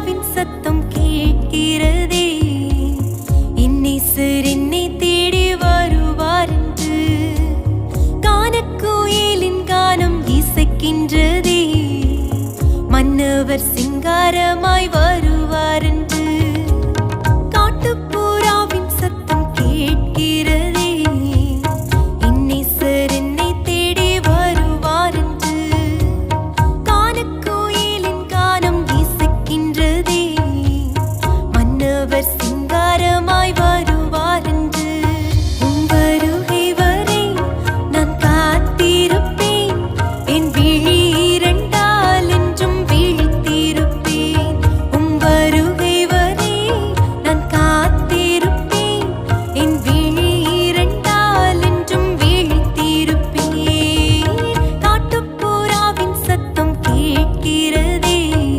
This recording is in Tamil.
ராஜாவின் சத்தம் கேட்கிறதே. இன்னிசர் என்னை தேடி வருவார் என்று கானக்குயிலின் கானம் இசைக்கின்றதே. மன்னவர் சிங்காரமாய் வருவார் என்று